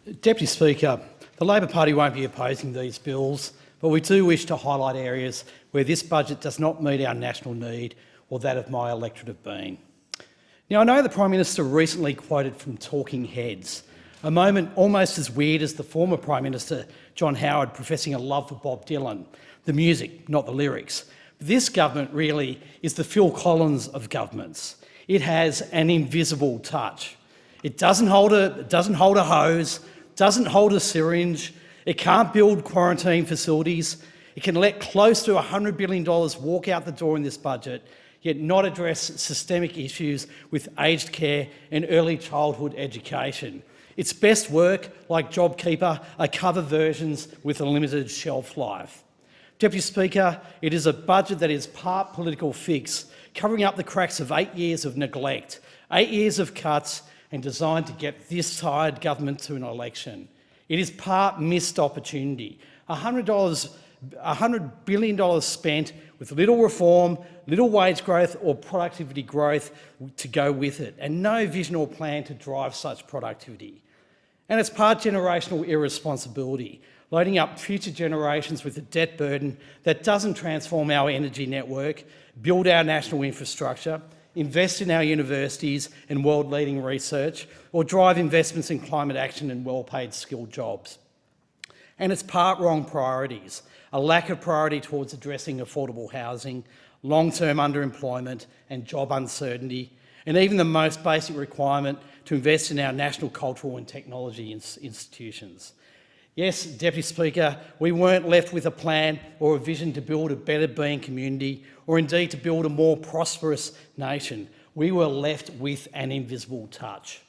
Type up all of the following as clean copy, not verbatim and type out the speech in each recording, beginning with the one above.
Deputy Speaker, the Labor Party won't be opposing these bills, but we do wish to highlight areas where this budget does not meet our national need or that of my electorate of Bean. Now, I know the Prime Minister recently quoted from Talking Heads, a moment almost as weird as the former Prime Minister, John Howard, professing a love for Bob Dylan, the music, not the lyrics. This government really is the Phil Collins of governments. It has an invisible touch. It doesn't hold a hose, doesn't hold a syringe, it can't build quarantine facilities, it can let close to $100 billion walk out the door in this budget, yet not address systemic issues with aged care and early childhood education. Its best work, like JobKeeper, are cover versions with a limited shelf life. Deputy Speaker, it is a budget that is part political fix, covering up the cracks of 8 years of neglect, 8 years of cuts, and designed to get this tired government to an election. It is part missed opportunity. $100 billion spent with little reform, little wage growth or productivity growth to go with it, and no vision or plan to drive such productivity. And it's part generational irresponsibility, loading up future generations with a debt burden that doesn't transform our energy network, build our national infrastructure, invest in our universities and world-leading research, or drive investments in climate action and well-paid skilled jobs. And it's part wrong priorities, a lack of priority towards addressing affordable housing, long-term underemployment and job uncertainty, and even the most basic requirement to invest in our national cultural and technology institutions. Yes, Deputy Speaker, we weren't left with a plan or a vision to build a better Bean community or indeed to build a more prosperous nation. We were left with an invisible touch.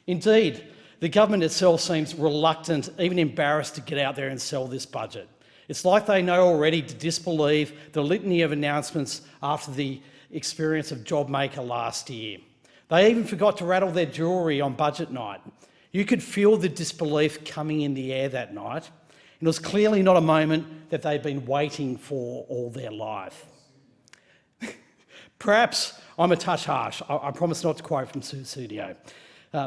Indeed, the government itself seems reluctant, even embarrassed to get out there and sell this budget. It's like they know already to disbelieve the litany of announcements after the experience of JobMaker last year. They even forgot to rattle their jewellery on budget night. You could feel the disbelief coming in the air that night. It was clearly not a moment that they'd been waiting for all their life. Perhaps I'm a touch harsh. I promise not to quote from studio.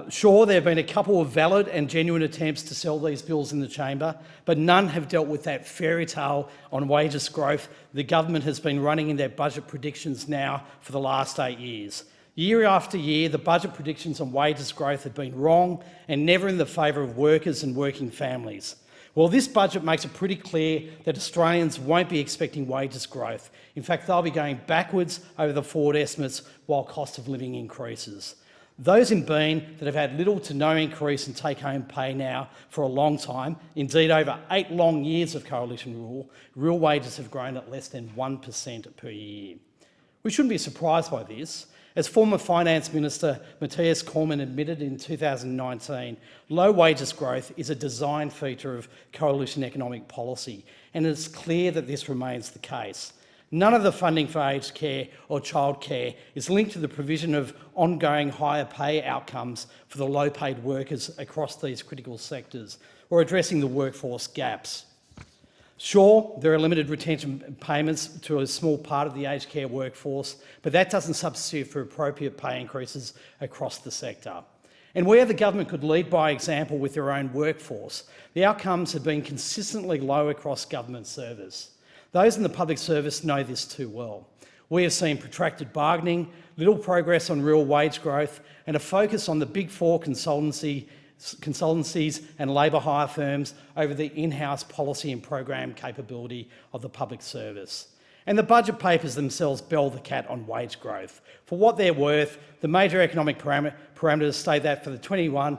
Sure, there have been a couple of valid and genuine attempts to sell these bills in the chamber, but none have dealt with that fairy tale on wages growth the government has been running in their budget predictions now for the last 8 years. Year after year, the budget predictions on wages growth have been wrong and never in the favour of workers and working families. Well, this budget makes it pretty clear that Australians won't be expecting wages growth. In fact, they'll be going backwards over the forward estimates while cost of living increases. Those in Bean that have had little to no increase in take-home pay now for a long time, indeed over 8 long years of coalition rule, real wages have grown at less than 1% per year. We shouldn't be surprised by this. As former Finance Minister Matthias Cormann admitted in 2019, low wages growth is a design feature of coalition economic policy, and it's clear that this remains the case. None of the funding for aged care or childcare is linked to the provision of ongoing higher pay outcomes for the low-paid workers across these critical sectors, or addressing the workforce gaps. Sure, there are limited retention payments to a small part of the aged care workforce, but that doesn't substitute for appropriate pay increases across the sector. And where the government could lead by example with their own workforce, the outcomes have been consistently low across government service. Those in the public service know this too well. We have seen protracted bargaining, little progress on real wage growth, and a focus on the big four consultancies and labour hire firms over the in-house policy and program capability of the public service. And the budget papers themselves bell the cat on wage growth. For what they're worth, the major economic parameters state that for the 21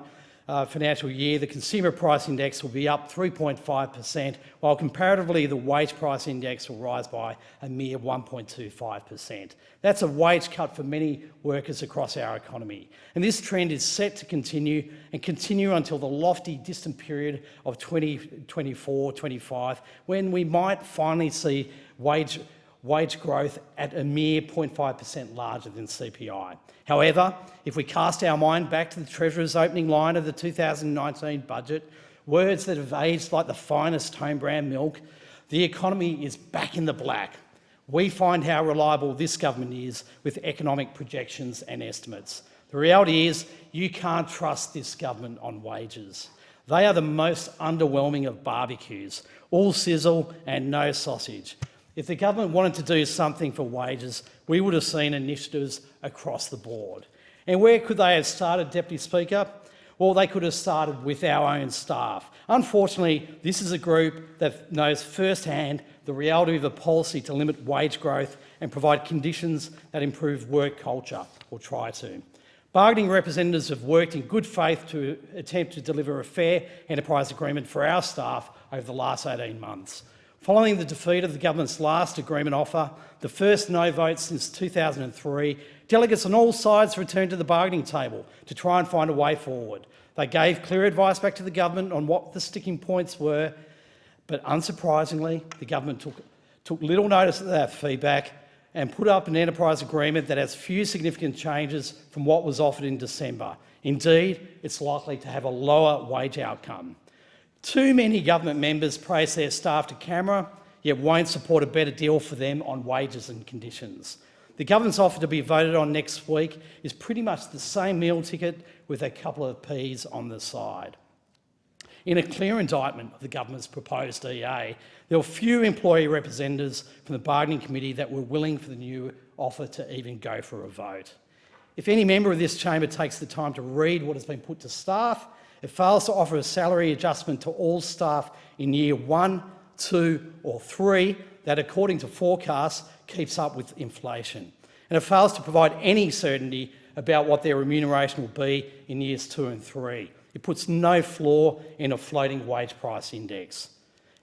financial year, the consumer price index will be up 3.5%, while comparatively the wage price index will rise by a mere 1.25%. That's a wage cut for many workers across our economy. And this trend is set to continue until the lofty distant period of 2024-25, when we might finally see wage growth at a mere 0.5% larger than CPI. However, if we cast our mind back to the Treasurer's opening line of the 2019 budget, words that have aged like the finest home brand milk, the economy is back in the black. We find how reliable this government is with economic projections and estimates. The reality is you can't trust this government on wages. They are the most underwhelming of barbecues, all sizzle and no sausage. If the government wanted to do something for wages, we would have seen initiatives across the board. And where could they have started, Deputy Speaker? Well, they could have started with our own staff. Unfortunately, this is a group that knows firsthand the reality of a policy to limit wage growth and provide conditions that improve work culture, or try to. Bargaining representatives have worked in good faith to attempt to deliver a fair enterprise agreement for our staff over the last 18 months. Following the defeat of the government's last agreement offer, the first no vote since 2003, delegates on all sides returned to the bargaining table to try and find a way forward. They gave clear advice back to the government on what the sticking points were, but unsurprisingly, the government took little notice of that feedback and put up an enterprise agreement that has few significant changes from what was offered in December. Indeed, it's likely to have a lower wage outcome. Too many government members praise their staff to camera, yet won't support a better deal for them on wages and conditions. The government's offer to be voted on next week is pretty much the same meal ticket with a couple of peas on the side. In a clear indictment of the government's proposed EA, there were few employee representatives from the bargaining committee that were willing for the new offer to even go for a vote. If any member of this chamber takes the time to read what has been put to staff, it fails to offer a salary adjustment to all staff in year 1, 2 or 3 that, according to forecasts, keeps up with inflation. And it fails to provide any certainty about what their remuneration will be in years 2 and 3. It puts no floor in a floating wage price index.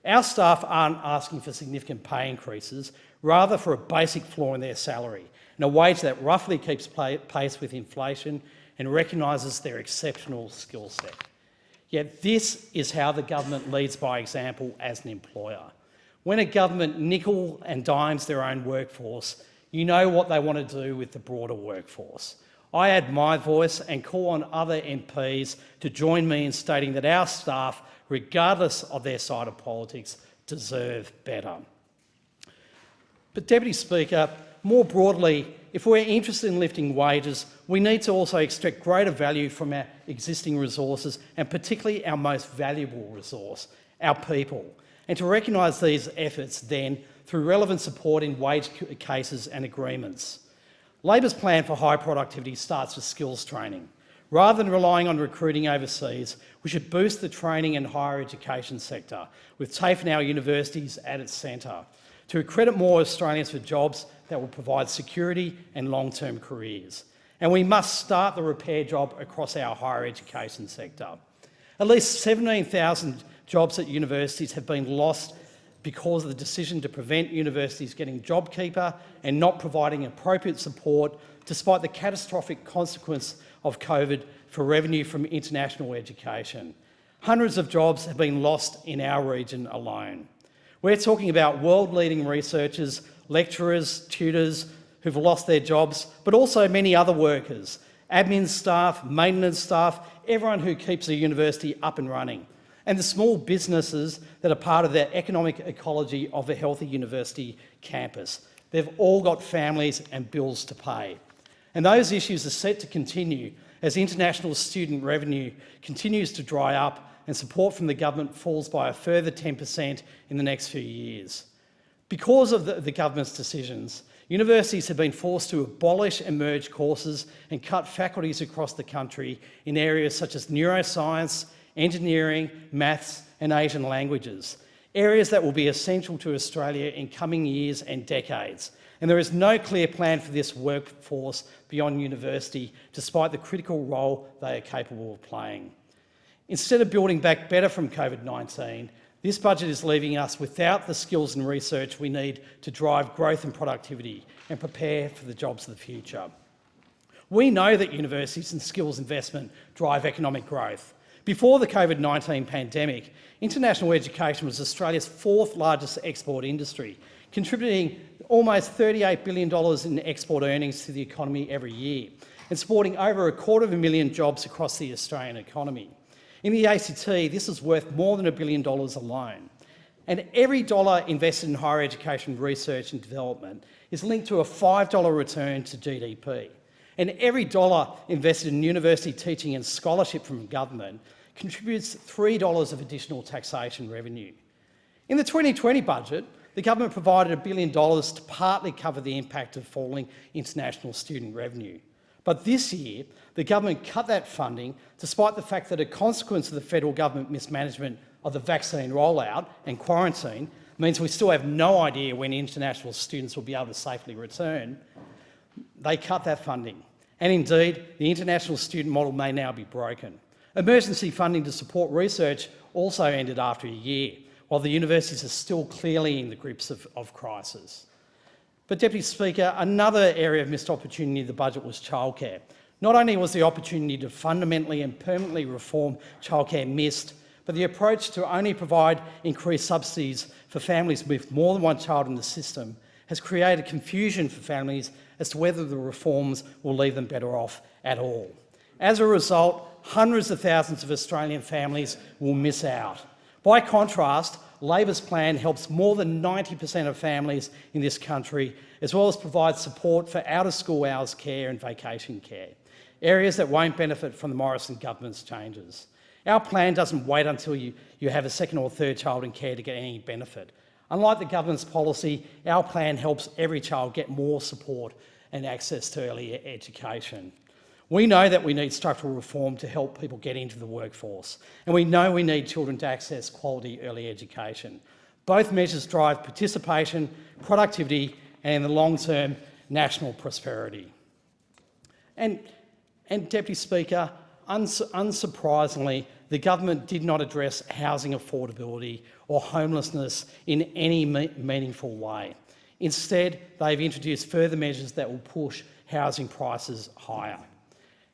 Our staff aren't asking for significant pay increases, rather for a basic floor in their salary and a wage that roughly keeps pace with inflation and recognises their exceptional skill set. Yet this is how the government leads by example as an employer. When a government nickel and dimes their own workforce, you know what they want to do with the broader workforce. I add my voice and call on other MPs to join me in stating that our staff, regardless of their side of politics, deserve better. But Deputy Speaker, more broadly, if we're interested in lifting wages, we need to also extract greater value from our existing resources and particularly our most valuable resource, our people, and to recognise these efforts then through relevant support in wage cases and agreements. Labor's plan for high productivity starts with skills training. Rather than relying on recruiting overseas, we should boost the training and higher education sector, with TAFE and our universities at its centre, to accredit more Australians for jobs that will provide security and long-term careers. And we must start the repair job across our higher education sector. At least 17,000 jobs at universities have been lost because of the decision to prevent universities getting JobKeeper and not providing appropriate support, despite the catastrophic consequence of COVID for revenue from international education. Hundreds of jobs have been lost in our region alone. We're talking about world-leading researchers, lecturers, tutors who've lost their jobs, but also many other workers, admin staff, maintenance staff, everyone who keeps a university up and running, and the small businesses that are part of the economic ecology of a healthy university campus. They've all got families and bills to pay. And those issues are set to continue as international student revenue continues to dry up and support from the government falls by a further 10% in the next few years. Because of the government's decisions, universities have been forced to abolish and merge courses and cut faculties across the country in areas such as neuroscience, engineering, maths and Asian languages, areas that will be essential to Australia in coming years and decades. And there is no clear plan for this workforce beyond university, despite the critical role they are capable of playing. Instead of building back better from COVID-19, this budget is leaving us without the skills and research we need to drive growth and productivity and prepare for the jobs of the future. We know that universities and skills investment drive economic growth. Before the COVID-19 pandemic, international education was Australia's fourth largest export industry, contributing almost $38 billion in export earnings to the economy every year and supporting over 250,000 jobs across the Australian economy. In the ACT, this is worth more than $1 billion alone. And every dollar invested in higher education research and development is linked to a $5 return to GDP. And every dollar invested in university teaching and scholarship from government contributes $3 of additional taxation revenue. In the 2020 budget, the government provided $1 billion to partly cover the impact of falling international student revenue. But this year, the government cut that funding despite the fact that a consequence of the federal government mismanagement of the vaccine rollout and quarantine means we still have no idea when international students will be able to safely return. They cut that funding. And indeed, the international student model may now be broken. Emergency funding to support research also ended after a year, while the universities are still clearly in the grips of crisis. But Deputy Speaker, another area of missed opportunity in the budget was childcare. Not only was the opportunity to fundamentally and permanently reform childcare missed, but the approach to only provide increased subsidies for families with more than one child in the system has created confusion for families as to whether the reforms will leave them better off at all. As a result, hundreds of thousands of Australian families will miss out. By contrast, Labor's plan helps more than 90% of families in this country, as well as provides support for out-of-school hours care and vacation care, areas that won't benefit from the Morrison government's changes. Our plan doesn't wait until you have a second or third child in care to get any benefit. Unlike the government's policy, our plan helps every child get more support and access to early education. We know that we need structural reform to help people get into the workforce, and we know we need children to access quality early education. Both measures drive participation, productivity, and in the long term, national prosperity. And Deputy Speaker, unsurprisingly, the government did not address housing affordability or homelessness in any meaningful way. Instead, they've introduced further measures that will push housing prices higher.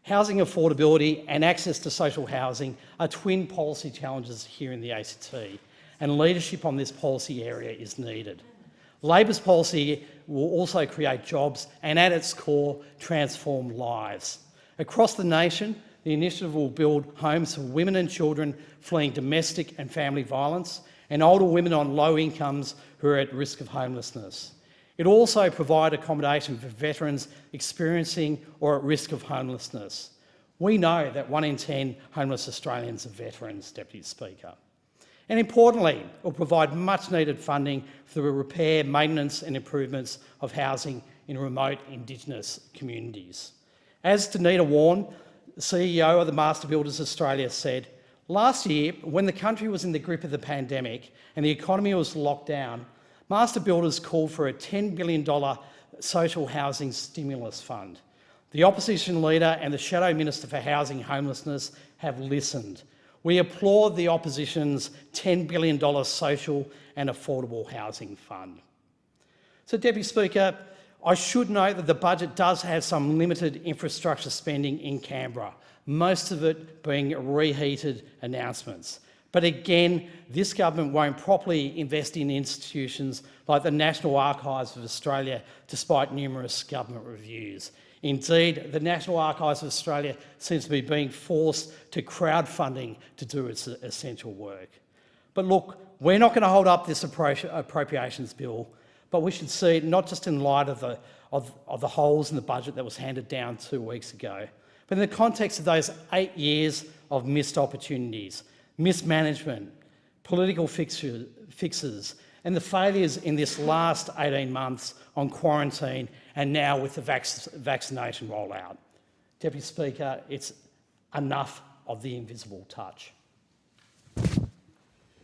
Housing affordability and access to social housing are twin policy challenges here in the ACT, and leadership on this policy area is needed. Labor's policy will also create jobs and, at its core, transform lives. Across the nation, the initiative will build homes for women and children fleeing domestic and family violence and older women on low incomes who are at risk of homelessness. It will also provide accommodation for veterans experiencing or at risk of homelessness. We know that 1 in 10 homeless Australians are veterans, Deputy Speaker. And importantly, it will provide much needed funding for the repair, maintenance and improvements of housing in remote Indigenous communities. As Danita Warren, CEO of the Master Builders Australia, said, last year, when the country was in the grip of the pandemic and the economy was locked down, Master Builders called for a $10 billion social housing stimulus fund. The opposition leader and the Shadow Minister for Housing and Homelessness have listened. We applaud the opposition's $10 billion social and affordable housing fund. So, Deputy Speaker, I should note that the budget does have some limited infrastructure spending in Canberra, most of it being reheated announcements. But again, this government won't properly invest in institutions like the National Archives of Australia, despite numerous government reviews. Indeed, the National Archives of Australia seems to be being forced to crowdfunding to do its essential work. But look, we're not going to hold up this appropriations bill, but we should see it not just in light of the holes in the budget that was handed down 2 weeks ago, but in the context of those 8 years of missed opportunities, mismanagement, political fixes, and the failures in this last 18 months on quarantine and now with the vaccination rollout. Deputy Speaker, it's enough of the invisible touch.